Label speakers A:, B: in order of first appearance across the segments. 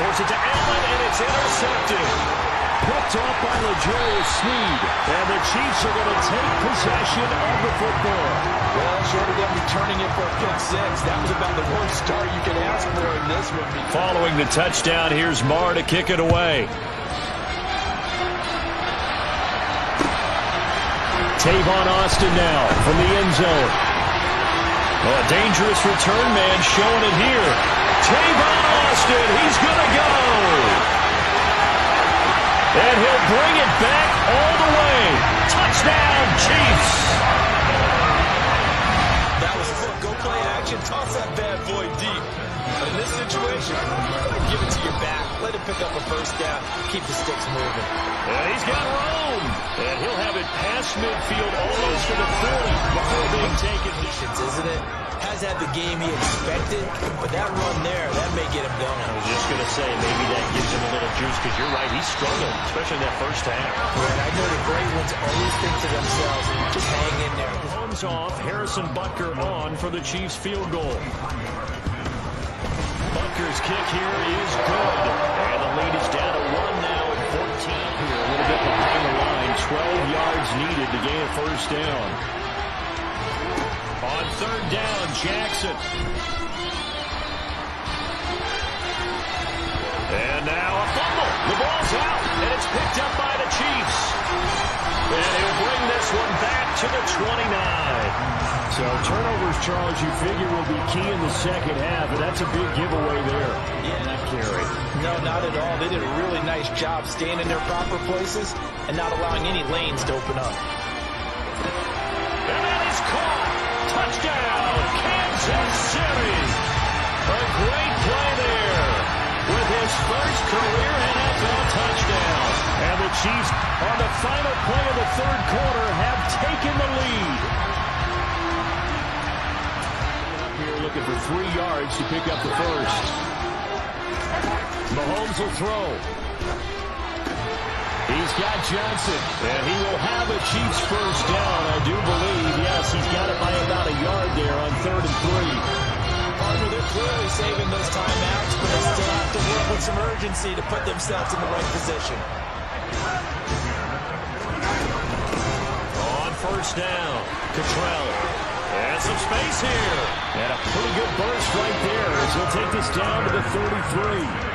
A: force it to Allen, and it's intercepted. Picked off by L'Jarius Sneed. And the Chiefs are going to take possession of the football.
B: Well, short of them returning it for a pick six, that was about the worst start you could ask for in this one.
A: Following the touchdown, here's Marr to kick it away. Tavon Austin now from the end zone. Oh, a dangerous return man showing it here. Tavon Austin, he's going to go. And he'll bring it back all the way. Touchdown, Chiefs.
B: That was go play action. Toss that bad boy deep. But in this situation, give it to your back. Let him pick up a first down. Keep the sticks moving.
A: And he's got room. And he'll have it past midfield almost to the 40 before being taken.
B: Isn't it? Has had the game he expected, but that run there, that may get him going.
A: I was just going to say, maybe that gives him a little juice, because you're right, he struggled, especially in that first half.
B: Right, I know the great ones always think to themselves, just hang in there.
A: Holmes off, Harrison Butker on for the Chiefs field goal. Butker's kick here is good, and the lead is down to 1 now at 14 here, a little bit behind the line, 12 yards needed to gain a first down. On third down, Jackson. And now a fumble. The ball's out, and it's picked up by the Chiefs. And he'll bring this one back to the 29. So turnovers, Charles, you figure will be key in the second half, and that's a big giveaway there.
B: Yeah,
A: that carry.
B: No, not at all. They did a really nice job staying in their proper places and not allowing any lanes to open up.
A: And that is caught. Touchdown, Kansas City. A great play there with his first career NFL touchdown. And the Chiefs, on the final play of the third quarter, have taken the lead. Here looking for 3 yards to pick up the first. Mahomes will throw. He's got Johnson, and he will have a Chiefs first down, I do believe. Yes, he's got it by about a yard there on 3rd and 3.
B: Partner, they're clearly saving those timeouts, but they still have to work with some urgency to put themselves in the right position.
A: On first down, Cottrell. And some space here. And a pretty good burst right there as he'll take this down to the 33.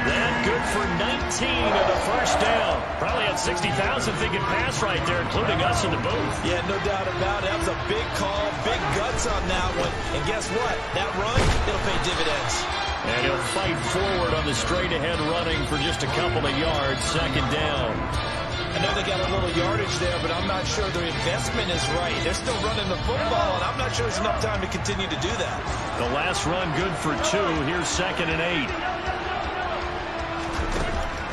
A: That good for 19 of the first down. Probably had 60,000 thinking pass right there, including us in the booth.
B: Yeah, no doubt about it. That was a big call, big guts on that one. And guess what? That run, it'll pay dividends.
A: And he'll fight forward on the straight-ahead running for just a couple of yards, second down.
B: I know they got a little yardage there, but I'm not sure their investment is right. They're still running the football, and I'm not sure there's enough time to continue to do that.
A: The last run good for 2. Here's 2nd and 8.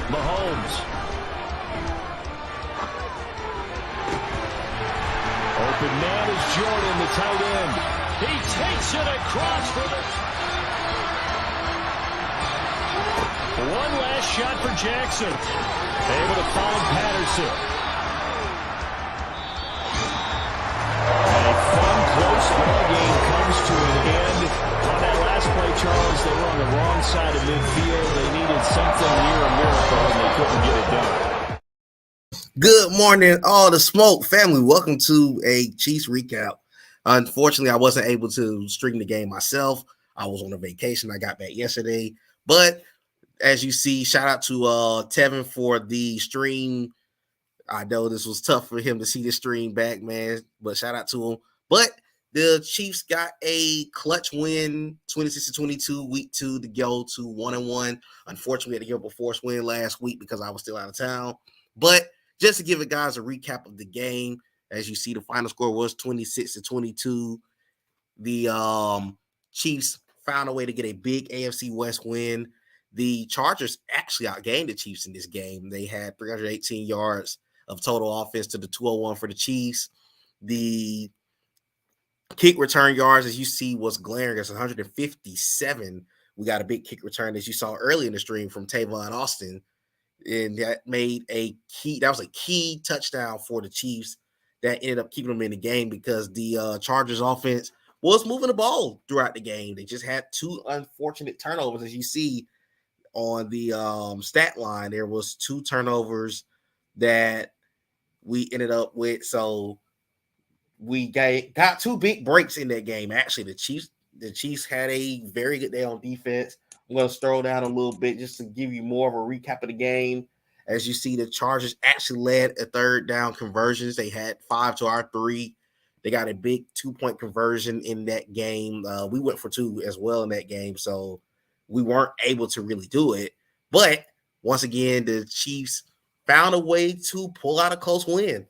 A: Mahomes. Open man is Jordan, the tight end. He takes it across for the... One last shot for Jackson. Able to find Patterson. A fun, close ball game comes to an end. On that last play, Charles, they were on the wrong side of midfield. They needed something near a miracle, and they couldn't get it done.
C: Good morning, all the smoke family. Welcome to a Chiefs recap. Unfortunately, I wasn't able to stream the game myself. I was on a vacation. I got back yesterday. But as you see, shout out to Tevin for the stream. I know this was tough for him to see the stream back, man, but shout out to him. But the Chiefs got a clutch win, 26-22, week 2 to go to 1-1. Unfortunately, we had to give up a forced win last week because I was still out of town. But just to give it guys a recap of the game, as you see, the final score was 26-22. The Chiefs found a way to get a big AFC West win. The Chargers actually outgained the Chiefs in this game. They had 318 yards of total offense to the 201 for the Chiefs. The kick return yards, as you see, was glaring. It's 157. We got a big kick return, as you saw early in the stream, from Tavon Austin. And that made a key touchdown for the Chiefs that ended up keeping them in the game because the Chargers offense was moving the ball throughout the game. They just had 2 unfortunate turnovers, as you see. on the stat line, there was 2 turnovers that we ended up with. So we got 2 big breaks in that game. Actually, the Chiefs had a very good day on defense. I'm going to scroll down a little bit just to give you more of a recap of the game. As you see, the Chargers actually led a third down conversions. They had 5 to our 3. They got a big 2-point conversion in that game. We went for 2 as well in that game, so we weren't able to really do it. But once again, the Chiefs found a way to pull out a close win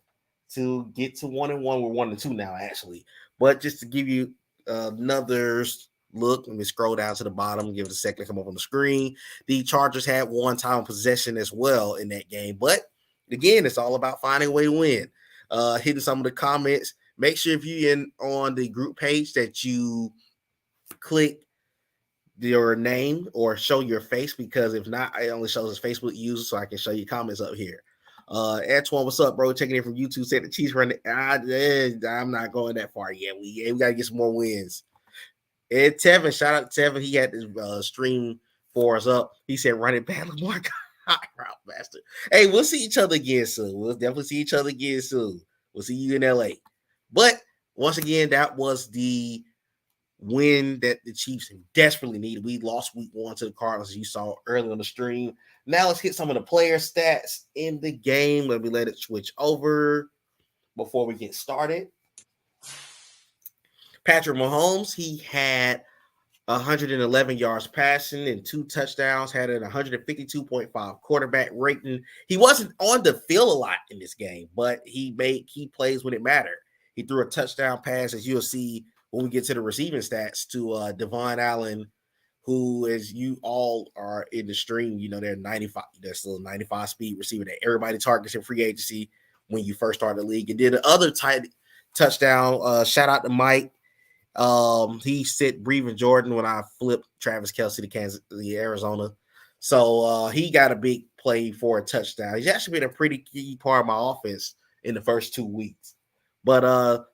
C: to get to 1-1. We're 1-2 now, actually. But just to give you another look, let me scroll down to the bottom, give it a second to come up on the screen. The Chargers had 1 time possession as well in that game. But again, it's all about finding a way to win. Hitting some of the comments. Make sure if you're in on the group page that you click your name or show your face, because if not, it only shows as Facebook user, so I can show you comments up here. Antoine, what's up, bro? Checking in from YouTube. Said the Chiefs running. I'm not going that far yet. We got to get some more wins. And Tevin, shout out to Tevin. He had this stream for us up. He said, running back Lamar hot route bastard. Hey, we'll see each other again soon. We'll definitely see each other again soon. We'll see you in LA. But once again, that was the win that the Chiefs desperately needed. We lost week 1 to the Cardinals, as you saw earlier on the stream. Now let's hit some of the player stats in the game. Let me let it switch over before we get started. Patrick Mahomes, he had 111 yards passing and 2 touchdowns, had an 152.5 quarterback rating. He wasn't on the field a lot in this game, but he made key plays when it mattered. He threw a touchdown pass, as you'll see when we get to the receiving stats, to Devon Allen, who, as you all are in the stream, you know, they're still a 95 speed receiver that everybody targets in free agency when you first start the league. And then the other tight touchdown, shout out to Mike. He sit Breven Jordan when I flipped Travis Kelce to Arizona. So he got a big play for a touchdown. He's actually been a pretty key part of my offense in the first 2 weeks. But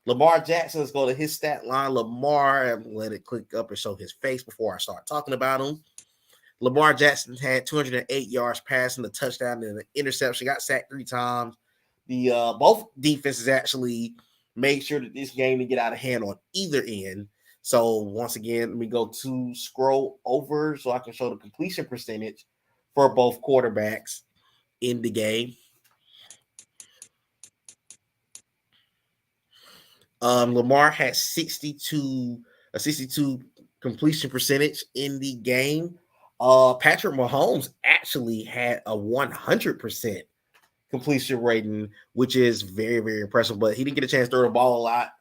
C: Lamar Jackson, let's go to his stat line. Lamar, let it click up and show his face before I start talking about him. Lamar Jackson had 208 yards passing, a touchdown and an interception, got sacked 3 times. The both defenses actually made sure that this game didn't get out of hand on either end. So once again, let me go to scroll over so I can show the completion percentage for both quarterbacks in the game. Lamar had 62 completion percentage in the game. Patrick Mahomes actually had a 100% completion rating, which is very, very impressive, but he didn't get a chance to throw the ball a lot.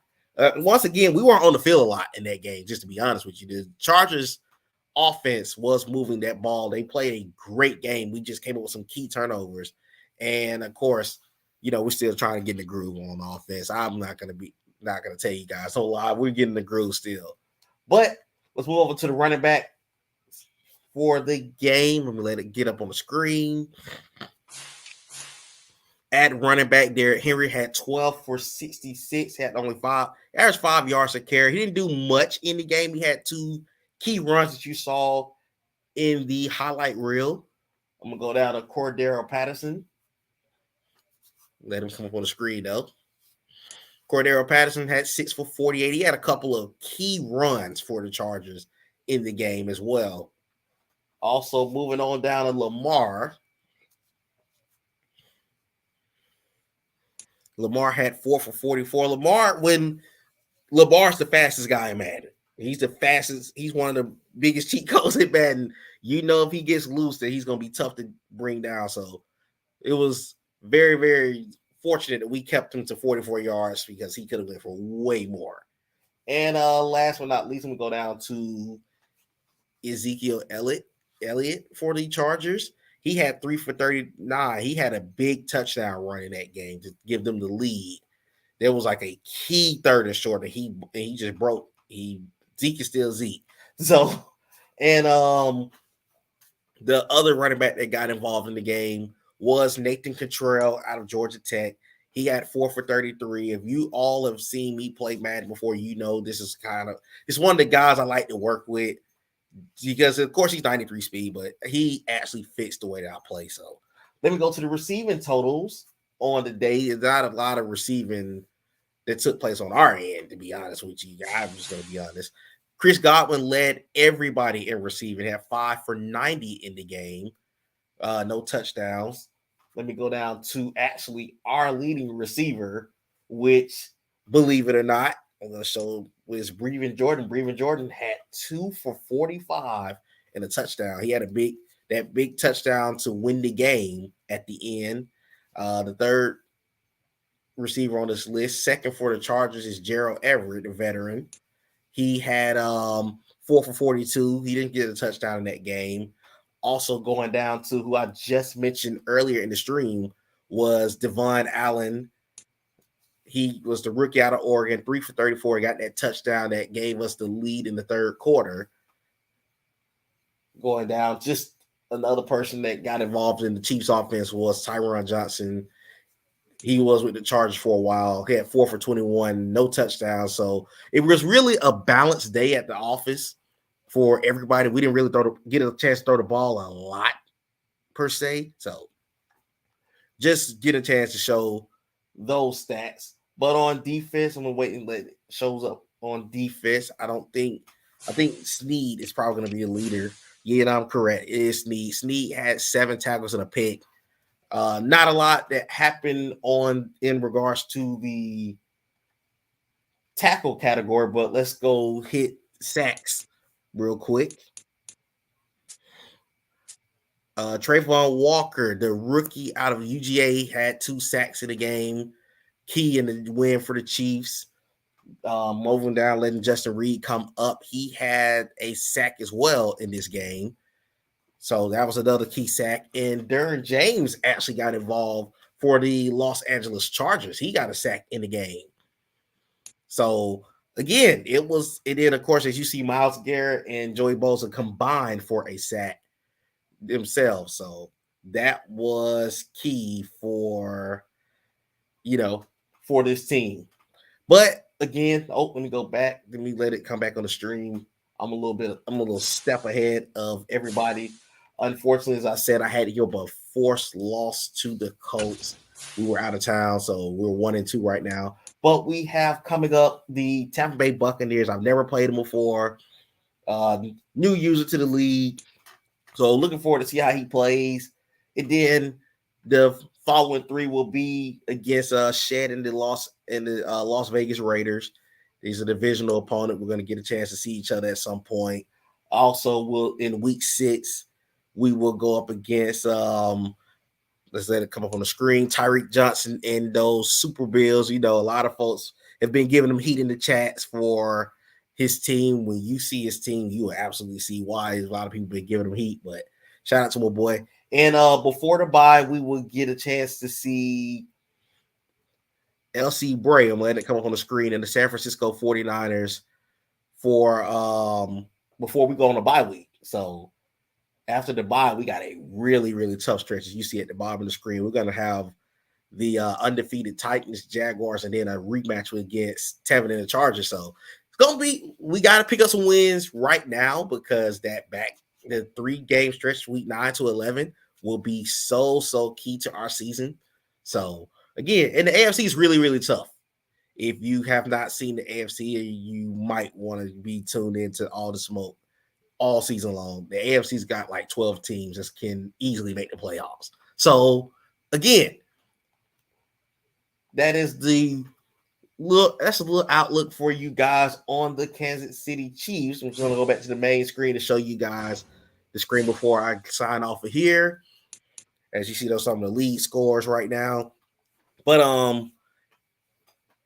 C: Once again, we weren't on the field a lot in that game, just to be honest with you. The Chargers offense was moving that ball. They played a great game. We just came up with some key turnovers. And of course, you know, we're still trying to get in the groove on offense. I'm not going to tell you guys a whole lot. We're getting the groove still. But let's move over to the running back for the game. Let me let it get up on the screen. At running back, Derrick Henry had 12 for 66, had only average 5 yards a carry. He didn't do much in the game. He had 2 key runs that you saw in the highlight reel. I'm going to go down to Cordero Patterson. Let him come up on the screen, though. Cordero Patterson had 6 for 48. He had a couple of key runs for the Chargers in the game as well. Also, moving on down to Lamar. Lamar had 4 for 44. Lamar's the fastest guy in Madden. He's the fastest. He's one of the biggest cheat codes in Madden. You know, if he gets loose, then he's going to be tough to bring down. So it was very, very fortunate that we kept him to 44 yards because he could have went for way more. And last but not least, we go down to Ezekiel Elliott for the Chargers. He had 3 for 39. He had a big touchdown run in that game to give them the lead. There was like a key third and short that he just broke. Zeke is still Zeke. So, and the other running back that got involved in the game was Nathan Cottrell out of Georgia Tech. He had 4 for 33. If you all have seen me play Madden before, you know this is one of the guys I like to work with. because of course he's 93 speed, but he actually fits the way that I play. So let me go to the receiving totals on the day. There's not a lot of receiving that took place on our end, to be honest with you. I'm just going to be honest. Chris Godwin led everybody in receiving, had 5 for 90 in the game, no touchdowns. Let me go down to actually our leading receiver, which, believe it or not, I'm going to show was Breven Jordan. Breven Jordan had 2 for 45 and a touchdown. He had that big touchdown to win the game at the end. The third receiver on this list, second for the Chargers, is Gerald Everett, the veteran. He had 4 for 42. He didn't get a touchdown in that game. Also going down to who I just mentioned earlier in the stream was Devon Allen. He was the rookie out of Oregon, 3 for 34. He got that touchdown that gave us the lead in the third quarter. Going down, just another person that got involved in the Chiefs offense was Tyron Johnson. He was with the Chargers for a while. He had 4 for 21, no touchdowns. So it was really a balanced day at the office for everybody. We didn't really get a chance to throw the ball a lot per se. So just get a chance to show those stats. But on defense, I'm going to wait and let it shows up on defense. I think Snead is probably going to be a leader. Yeah, and I'm correct. It is Snead. Snead had 7 tackles and a pick. Not a lot that happened in regards to the tackle category, but let's go hit sacks real quick. Trayvon Walker, the rookie out of UGA, had 2 sacks in the game. Key in the win for the Chiefs. Moving down, letting Justin Reed come up. He had a sack as well in this game. So that was another key sack. And Derwin James actually got involved for the Los Angeles Chargers. He got a sack in the game. So again, it did, of course, as you see, Myles Garrett and Joey Bosa combined for a sack themselves. So that was key for this team. But again, let me go back. Let me let it come back on the stream. I'm a little step ahead of everybody. Unfortunately, as I said, I had to give up a forced loss to the Colts. We were out of town, so we're 1-2 right now. But we have coming up the Tampa Bay Buccaneers. I've never played them before. New user to the league. So looking forward to see how he plays. And then the following 3 will be against Shed and the Las Vegas Raiders. These are divisional opponent. We're going to get a chance to see each other at some point. Also, in week 6, we will go up against let's let it come up on the screen. Tyreek Johnson and those Super Bills. A lot of folks have been giving him heat in the chats for his team. When you see his team, you will absolutely see why. A lot of people have been giving him heat, but shout out to my boy. And before the bye, we will get a chance to see LC Bray. I'm letting it come up on the screen, and the San Francisco 49ers for before we go on a bye week. So after the bye, we got a really, really tough stretch. As you see at the bottom of the screen, we're going to have the undefeated Titans, Jaguars, and then a rematch against Tevin and the Chargers. So it's going to be, we got to pick up some wins right now because the 3-game stretch, week 9 to 11, will be so key to our season. So again, and the AFC is really, really tough. If you have not seen the AFC, you might want to be tuned into all the smoke all season long. The AFC's got like 12 teams that can easily make the playoffs. So again, that's a little outlook for you guys on the Kansas City Chiefs. I'm just going to go back to the main screen to show you guys the screen before I sign off of here. As you see, those some of the lead scores right now. But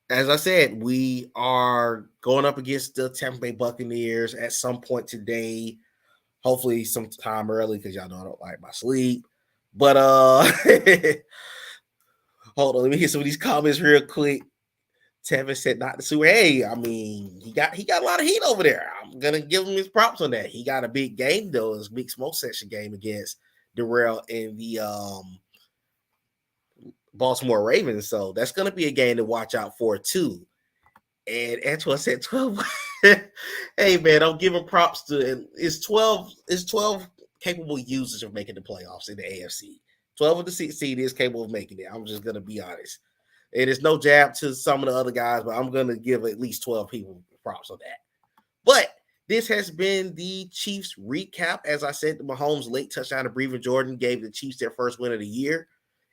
C: as I said, we are going up against the Tampa Bay Buccaneers at some point today. Hopefully sometime early because y'all know I don't like my sleep. But hold on, let me hit some of these comments real quick. Tevin said not the super. Hey, I mean, he got a lot of heat over there. I'm gonna give him his props on that. He got a big game though, his big smoke session game against Darrell in the Baltimore Ravens. So that's gonna be a game to watch out for too. And Antoine said 12. Hey man, I'm giving props to it's 12 capable users of making the playoffs in the AFC. 12 of the seed is capable of making it. I'm just gonna be honest. And it's no jab to some of the other guys, but I'm gonna give at least 12 people props on that. But this has been the Chiefs recap. As I said, the Mahomes late touchdown to Breven Jordan gave the Chiefs their first win of the year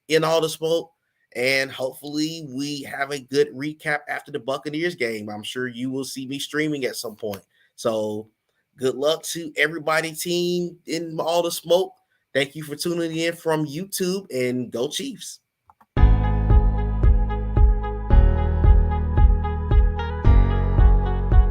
C: in all the smoke. And hopefully we have a good recap after the Buccaneers game. I'm sure you will see me streaming at some point. So good luck to everybody team in all the smoke. Thank you for tuning in from YouTube, and go Chiefs.